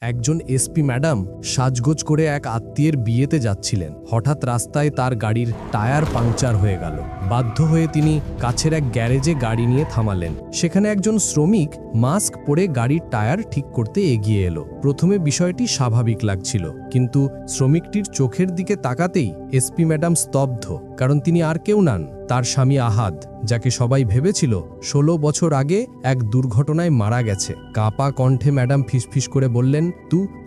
একজন SP madam সাজগোজ করে এক আত্মীয়ের বিয়েতে যাচ্ছিলেন। হঠাৎ রাস্তায় তার গাড়ির টায়ার পাংচার হয়ে গেল। বাধ্য হয়ে তিনি কাছের এক গ্যারেজে গাড়ি নিয়ে থামালেন। সেখানে একজন শ্রমিক মাস্ক পরে গাড়ির টায়ার ঠিক করতে এগিয়ে এলো। প্রথমে বিষয়টি স্বাভাবিক লাগছিল, কিন্তু শ্রমিকটির চোখের দিকে তাকাতেই এসপি ম্যাডাম স্তব্ধ। কারণ তিনি আর কেউ নন, তার স্বামী আহাদ, যাকে সবাই ভেবেছিল 16 বছর আগে এক দুর্ঘটনায় মারা গেছে। কাঁপা কণ্ঠে ম্যাডাম ফিসফিস করে বললেন,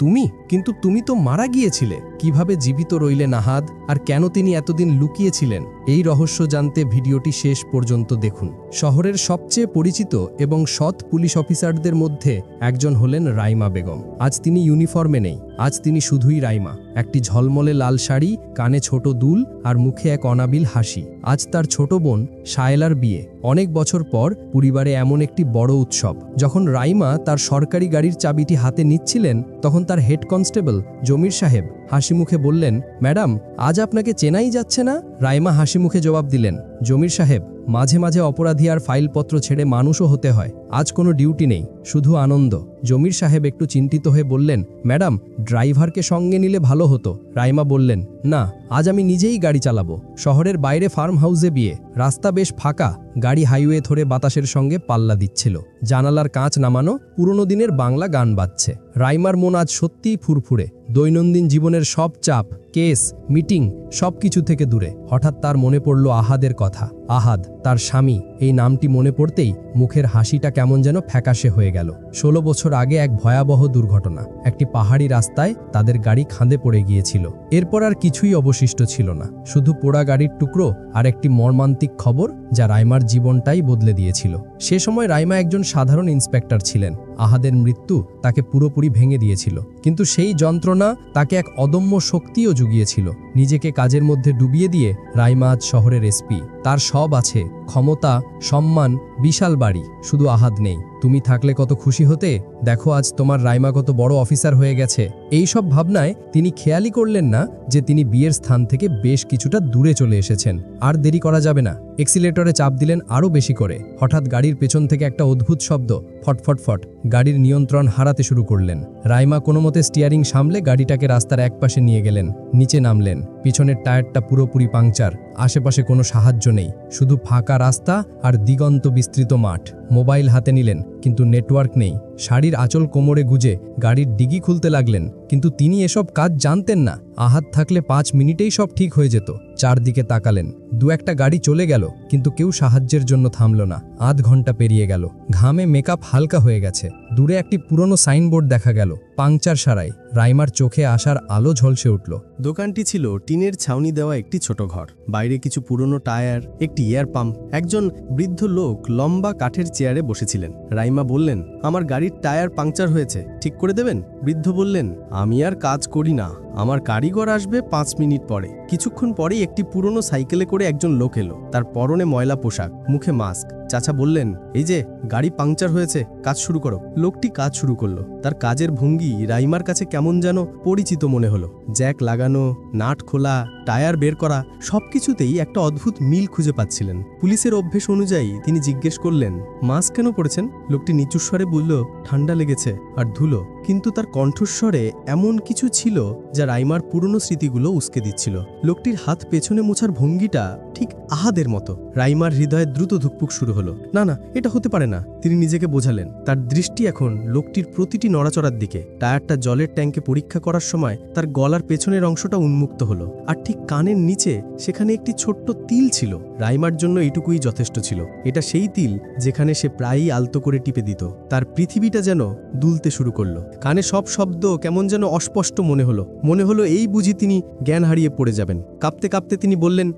তুমি কিন্তু তুমি তো মারা গিয়েছিলে। কিভাবে জীবিত রইলেন আহাদ, আর কেন তিনি এতদিন লুকিয়েছিলেন? এই রহস্য জানতে ভিডিওটি শেষ পর্যন্ত দেখুন। শহরের সবচেয়ে পরিচিত এবং সৎ পুলিশ অফিসারদের মধ্যে একজন হলেন রাইমা বেগম। আজ তিনি ইউনিফর্মে নেই, আজ তিনি শুধুই রাইমা। একটি ঝলমলে লাল শাড়ি, কানে ছোট দুল আর মুখে এক অনাবিল হাসি। আজ তার ছোট বোন শায়লার বিয়ে। অনেক বছর পর পরিবারে এমন একটি বড় উৎসব। যখন রাইমা তার সরকারি গাড়ির চাবিটি হাতে নিচ্ছিলেন, তখন তার হেড কনস্টেবল জমির সাহেব হাসি মুখে বললেন, ম্যাডাম, আজ আপনাকে চেনাই যাচ্ছে না। রাইমা হাসি মুখে জবাব দিলেন, জমির সাহেব, মাঝে মাঝে অপরাধী আর ফাইলপত্র ছেড়ে মানুষও হতে হয়। আজ কোনো ডিউটি নেই, শুধু আনন্দ। জমির সাহেব একটু চিন্তিত হয়ে বললেন, ম্যাডাম, ড্রাইভারকে সঙ্গে নিলে ভালো হতো। রাইমা বললেন, না, আজ আমি নিজেই গাড়ি চালাবো। শহরের বাইরে ফার্ম হাউসে বিয়ে, রাস্তা বেশ ফাঁকা। গাড়ি হাইওয়ে ধরে বাতাসের সঙ্গে পাল্লা দিচ্ছিল। জানালার কাঁচ নামানো, পুরনো দিনের বাংলা গান বাজছে। রাইমার মন আজ সত্যিই ফুরফুরে। দৈনন্দিন জীবনের সব চাপ, কেস, মিটিং সবকিছু থেকে দূরে। হঠাৎ তার মনে পড়ল আহাদের কথা। আহাদ, তার স্বামী। এই নামটি মনে পড়তেই মুখের হাসিটা কেমন যেন ফ্যাকাশে হয়ে গেল। 16 বছর আগে এক ভয়াবহ দুর্ঘটনা। একটি পাহাড়ি রাস্তায় তাদের গাড়ি খাদে পড়ে গিয়েছিল। এরপর আর কিছুই অবশিষ্ট ছিল না, শুধু পোড়া গাড়ির টুকরো আর একটি মর্মান্তিক খবর যা রাইমার জীবনটাই বদলে দিয়েছিল। সে সময় রাইমা একজন সাধারণ ইন্সপেক্টর ছিলেন। আহাদের মৃত্যু তাকে পুরোপুরি ভেঙে দিয়েছিল, কিন্তু সেই যন্ত্রণা তাকে এক অদম্য শক্তিও জুগিয়েছিল। নিজেকে কাজের মধ্যে ডুবিয়ে দিয়ে রাইমা আজ শহরের এসপি। তার সব আছে, ক্ষমতা, সম্মান, বিশাল বাড়ি, শুধু আহাদ নেই। তুমি থাকলে কত খুশি হতে। দেখো আজ তোমার রাইমা কত বড় অফিসার হয়ে গেছে। এই সব ভাবনায় তিনি খেয়ালই করলেন না যে তিনি বিয়ের স্থান থেকে বেশ কিছুটা দূরে চলে এসেছেন। আর দেরি করা যাবে না। এক্সিলেটরে চাপ দিলেন আরও বেশি করে। হঠাৎ গাড়ির পেছন থেকে একটা অদ্ভুত শব্দ, ফটফটফট। গাড়ির নিয়ন্ত্রণ হারাতে শুরু করলেন। রাইমা কোনোমতে স্টিয়ারিং সামলে গাড়িটাকে রাস্তার একপাশে নিয়ে গেলেন। নিচে নামলেন। পিছনের টায়ারটা পুরোপুরি পাংচার। আশেপাশে কোনো সাহায্য নেই, শুধু ফাঁকা রাস্তা আর দিগন্ত বিস্তৃত মাঠ। মোবাইল হাতে নিলেন, কিন্তু নেটওয়ার্ক নেই। শাড়ির আঁচল কোমরে গুজে গাড়ির ডিগি খুলতে লাগলেন, কিন্তু তিনি এসব কাজ জানতেন না। আহাত থাকলে 5 মিনিটেই সব ঠিক হয়ে যেত। চারদিকে তাকালেন। দু একটা গাড়ি চলে গেল, কিন্তু কেউ সাহায্যের জন্য থামল না। আধ ঘন্টা পেরিয়ে গেল। ঘামে মেকআপ হালকা হয়ে গেছে। দূরে একটি পুরনো সাইনবোর্ড দেখা গেল, পাংচার সারাই। রাইমার চোখে আসার আলো ঝলসে উঠল। দোকানটি ছিল টিনের ছাউনি দেওয়া একটি ছোট ঘর। বাইরে কিছু পুরনো টায়ার, একটি এয়ার পাম্প। একজন বৃদ্ধ লোক লম্বা কাঠের চেয়ারে বসেছিলেন। রাইমা বললেন, আমার গাড়ির টায়ার পাংচার হয়েছে, ঠিক করে দেবেন? বৃদ্ধ বললেন, আমি আর কাজ করি না, আমার কারিগর আসবে 5 মিনিট পরে। কিছুক্ষণ পরেই একটি পুরনো সাইকেলে করে একজন লোক এলো। তার পরনে ময়লা পোশাক, মুখে মাস্ক। চাচা বললেন, এই যে গাড়ি পাংচার হয়েছে, কাজ শুরু করো। লোকটি কাজ শুরু করলো। তার কাজের ভঙ্গি রাইমার কাছে কেমন যেন পরিচিত মনে হলো। জ্যাক লাগানো, নাট খোলা, টায়ার বের করা, সবকিছুতেই একটা অদ্ভুত মিল খুঁজে পাচ্ছিলেন। পুলিশের অভ্যেস অনুযায়ী তিনি জিজ্ঞেস করলেন, মাস্ক কেন পড়েছেন? লোকটি নিচু স্বরে বলল, ঠান্ডা লেগেছে আর ধুলো। কিন্তু তার কণ্ঠস্বরে এমন কিছু ছিল যা রাইমার পুরনো স্মৃতিগুলো উস্কে দিচ্ছিল। লোকটির হাত পেছনে মোছার ভঙ্গিটা ঠিক আহাদের মতো। রাইমার হৃদয়ে দ্রুত ধুকপুক শুরু হলো। না না, এটা হতে পারে না, তিনি নিজেকে বোঝালেন। তার দৃষ্টি এখন লোকটির প্রতিটি নড়াচড়ার দিকে। টায়ারটা জলের ট্যাঙ্কে পরীক্ষা করার সময় তার গলার পেছনের অংশটা উন্মুক্ত হলো, আর ঠিক কানের নিচে সেখানে একটি ছোট্ট তিল ছিল। রাইমার জন্য এটুকুই যথেষ্ট ছিল। এটা সেই তিল যেখানে সে প্রায়ই আলতো করে টিপে দিত। তার পৃথিবীটা যেন দুলতে শুরু করলো। কানে সব শব্দ কেমন যেন অস্পষ্ট মনে হলো এই বুঝি তিনি জ্ঞান হারিয়ে পড়ে যাবেন। কাঁপতে কাঁপতে তিনি বললেন,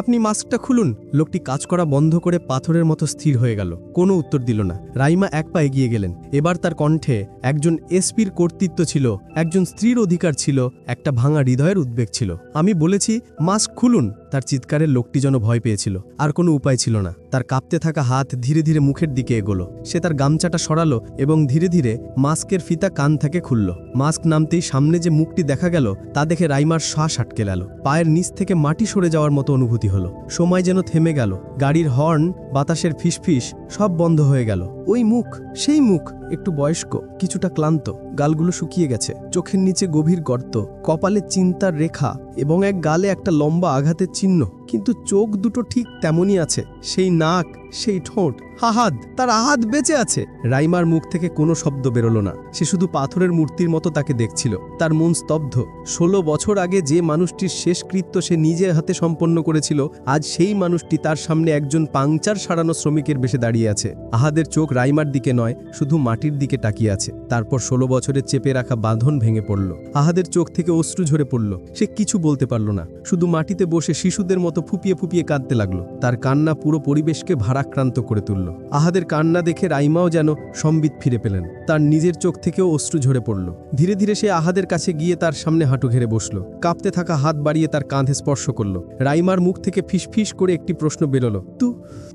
আপনি মাস্কটা খুলুন। লোকটি কাজ করা বন্ধ করে পাথরের মতো স্থির হয়ে গেল। কোনো উত্তর দিল না। রাইমা এক পা এগিয়ে গেলেন। এবার তার কণ্ঠে একজন এসপির কর্তৃত্ব ছিল, একজন স্ত্রীর অধিকার ছিল, একটা ভাঙা হৃদয়ের উদ্বেগ ছিল। আমি বলেছি, মাস্ক খুলুন। তার চিৎকারের লোকটি যেন ভয় পেয়েছিল। আর কোনো উপায় ছিল না। তার কাঁপতে থাকা হাত ধীরে ধীরে মুখের দিকে এগোলো। সে তার গামছাটা সরালো এবং ধীরে ধীরে মাস্কের ফিতা কান থেকে খুলল। মাস্ক নামতেই সামনে যে মুখটি দেখা গেল তা দেখে রাইমার শ্বাস আটকে গেল। পায়ের নিচ থেকে মাটি সরে যাওয়ার মতো অনুভূতি হলো। সময় যেন থেমে গেল। গাড়ির হর্ন, বাতাসের ফিসফিস সব বন্ধ হয়ে গেল। ওই মুখ, সেই মুখ, একটু বয়স্ক, কিছুটা ক্লান্ত, গালগুলো শুকিয়ে গেছে, চোখের নিচে গভীর গর্ত, কপালে চিন্তার রেখা এবং এক গালে একটা লম্বা আঘাতের চিহ্ন। কিন্তু চোখ দুটো ঠিক তেমনই আছে। সেই নাক, সেই ঠোঁট। আহাদ, তার আহাদ বেঁচে আছে। রাইমার মুখ থেকে কোনো শব্দ বেরোলো না। সে শুধু পাথরের মূর্তির মতো তাকে দেখছিল। তার মন স্তব্ধ। 16 বছর আগে যে মানুষটির শেষকৃত্য সে নিজে হাতে সম্পন্ন করেছিল, আজ সেই মানুষটি তার সামনে একজন পাংচার সারানো শ্রমিকের বেশে দাঁড়িয়ে আছে। আহাদের চোখ রাইমার দিকে নয়, শুধু মাটির দিকে তাকিয়ে আছে। তারপর 16 বছরের চেপে রাখা বাঁধন ভেঙে পড়ল। আহাদের চোখ থেকে অশ্রু ঝরে পড়ল। সে কিছু বলতে পারল না, শুধু মাটিতে বসে শিশুদের মতো ফুপিয়ে ফুপিয়ে কাঁদতে লাগলো। তার কান্না পুরো পরিবেশকে ভারাক্রান্ত করে তুলল। আহাদের কান্না দেখে রাইমাও যেন সম্বিত ফিরে পেলেন। তার নিজের চোখ থেকেও অশ্রু ঝরে পড়ল। ধীরে ধীরে সে আহাদের কাছে গিয়ে তার সামনে হাঁটু ঘেরে বসল। কাঁপতে থাকা হাত বাড়িয়ে তার কাঁধে স্পর্শ করল। রাইমার মুখ থেকে ফিসফিস করে একটি প্রশ্ন বেরোলো,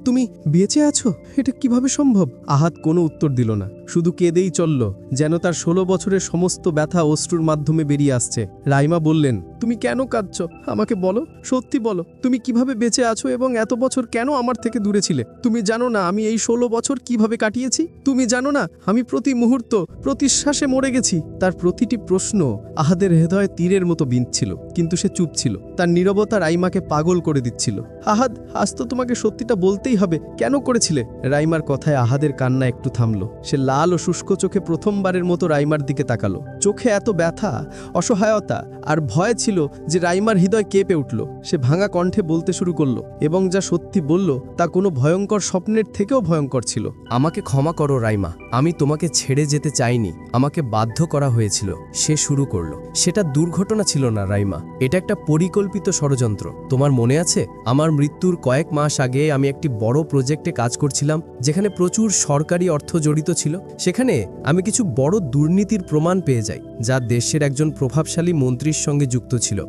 তুমি বেঁচে আছো? এটা কিভাবে সম্ভব? আহাদ কোনো উত্তর দিল না, শুধু কেঁদেই চলল, যেন তার 16 বছরের সমস্ত ব্যথা অশ্রুর মাধ্যমে বেরিয়ে আসছে। রাইমা বললেন, তুমি কেন কাঁদছো? আমাকে বলো, সত্যি বলো, তুমি কিভাবে বেঁচে আছো এবং এত বছর কেন আমার থেকে দূরে ছিলে? তুমি জানো না আমি এই 16 বছর কিভাবে কাটিয়েছি? তুমি জানো না আমি প্রতি মুহূর্ত, প্রতি শ্বাসে মরে গেছি? তার প্রতিটি প্রশ্ন আহাদের হৃদয়ে তীরের মতো বিঁধছিল, কিন্তু সে চুপ ছিল। তার নীরবতা রাইমাকে পাগল করে দিচ্ছিল। আহাদ, আজ তো তোমাকে সত্যিটা বলতেই হবে, কেন করেছিলে? রাইমার কথায় আহাদের কান্না একটু থামলো। সে লাল ও শুষ্ক চোখে প্রথমবারের মতো রাইমার দিকে তাকালো। চোখে এত ব্যথা, অসহায়তা আর ভয় ছিল যে রাইমার হৃদয় কেঁপে উঠল। সে ভাঙা কণ্ঠে বলতে শুরু করলো, এবং যা সত্যি বলল তা কোনো ভয়ঙ্কর স্বপ্নের থেকেও ভয়ঙ্কর ছিল। আমাকে ক্ষমা করো রাইমা, আমি তোমাকে ছেড়ে যেতে চাইনি, আমাকে বাধ্য করা হয়েছিল। সে শুরু করলো, সেটা দুর্ঘটনা ছিল না রাইমা, এটা একটা পরিকল্পিত ষড়যন্ত্র। তোমার মনে আছে আমার মৃত্যুর কয়েক মাস আগে আমি একটি বড় প্রজেক্টে কাজ করছিলাম, যেখানে প্রচুর সরকারি অর্থ জড়িত ছিল। সেখানে আমি কিছু বড় দুর্নীতির প্রমাণ পেয়ে যাই, যা দেশের একজন প্রভাবশালী মন্ত্রীর সঙ্গে যুক্ত ছিল।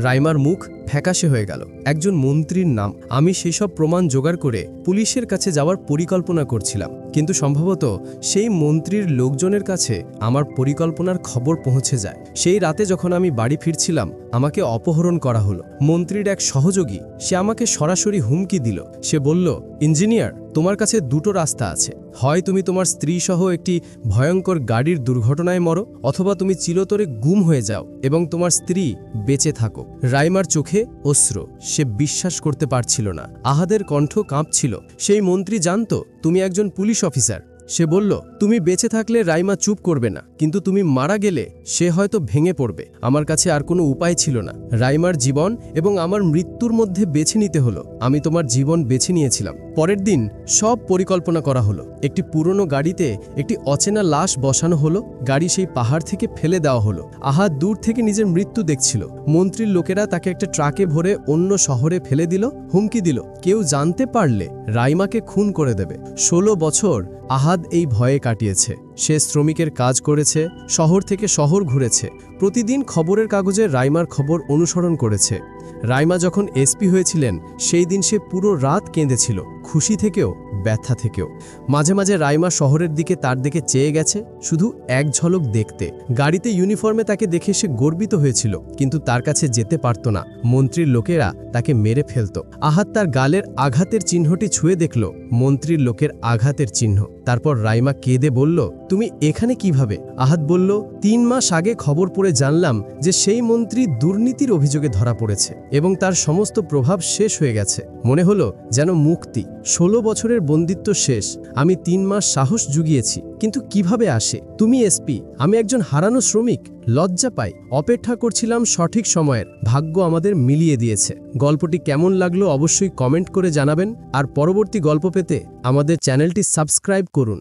রাইমার মুখ ফ্যাকাশে হয়ে গেল। একজন মন্ত্রীর নাম। আমি সেসব প্রমাণ জোগাড় করে পুলিশের কাছে যাওয়ার পরিকল্পনা করছিলাম, কিন্তু সম্ভবত সেই মন্ত্রীর লোকজনের কাছে আমার পরিকল্পনার খবর পৌঁছে যায়। সেই রাতে যখন আমি বাড়ি ফিরছিলাম, আমাকে অপহরণ করা হলো। মন্ত্রীর এক সহযোগী, সে আমাকে সরাসরি হুমকি দিল। সে বলল, ইঞ্জিনিয়ার, তোমার কাছে দুটো রাস্তা আছে, হয় তুমি তোমার স্ত্রী সহ একটি ভয়ঙ্কর গাড়ির দুর্ঘটনায় মরো, অথবা তুমি চিরতরে গুম হয়ে যাও এবং তোমার স্ত্রী বেঁচে থাকো। রাইমার চোখে অশ্রু। সে বিশ্বাস করতে পারছিল না। আহাদের কণ্ঠ কাঁপছিল। সেই মন্ত্রী জানতো তুমি একজন পুলিশ অফিসার। সে বলল, তুমি বেঁচে থাকলে রাইমা চুপ করবে না, কিন্তু তুমি মারা গেলে সে হয়তো ভেঙে পড়বে। আমার কাছে আর কোনো উপায় ছিল না। রাইমার জীবন এবং আমার মৃত্যুর মধ্যে বেছে নিতে হলো। আমি তোমার জীবন বেছে নিয়েছিলাম। পরের দিন সব পরিকল্পনা করা হলো। একটি পুরনো গাড়িতে একটি অচেনা লাশ বসানো হলো। গাড়ি সেই পাহাড় থেকে ফেলে দেওয়া হলো। আহাদ দূর থেকে নিজের মৃত্যু দেখছিল। মন্ত্রীর লোকেরা তাকে একটা ট্রাকে ভরে অন্য শহরে ফেলে দিল, হুমকি দিল কেউ জানতে পারলে রাইমাকে খুন করে দেবে। 16 বছর আহাদ এই ভয়ে কাটিয়েছে। সে শ্রমিকের কাজ করেছে, শহর থেকে শহর ঘুরেছে, প্রতিদিন খবরের কাগজে রাইমার খবর অনুসরণ করেছে। রাইমা যখন এসপি হয়েছিলেন, সেই দিন সে পুরো রাত কেঁদেছিল, খুশি থেকেও ব্যথা থেকেও। মাঝে মাঝে রাইমা শহরের দিকে তার দিকে চেয়ে গেছে, শুধু এক ঝলক দেখতে। গাড়িতে ইউনিফর্মে তাকে দেখে সে গর্বিত হয়েছিল, কিন্তু তার কাছে যেতে পারত না। মন্ত্রীর লোকেরা তাকে মেরে ফেলত। আহাদ তার গালের আঘাতের চিহ্নটি ছুঁয়ে দেখল, মন্ত্রীর লোকের আঘাতের চিহ্ন। তারপর রাইমা কেঁদে বলল, তুমি এখানে কিভাবে? আহাদ বলল, 3 মাস আগে খবর পড়ে জানলাম যে সেই মন্ত্রী দুর্নীতির অভিযোগে ধরা পড়েছে এবং তার সমস্ত প্রভাব শেষ হয়ে গেছে। মনে হলো যেন মুক্তি। 16 বছরের বন্দিত্ব শেষ। আমি 3 মাস সাহস জুগিয়েছি, কিন্তু কিভাবে আসে? তুমি এসপি, আমি একজন হারানো শ্রমিক। লজ্জা পাই। অপেক্ষা করছিলাম সঠিক সময়ের। ভাগ্য আমাদের মিলিয়ে দিয়েছে। গল্পটি কেমন লাগলো অবশ্যই কমেন্ট করে জানাবেন, আর পরবর্তী গল্প পেতে আমাদের চ্যানেলটি সাবস্ক্রাইব করুন।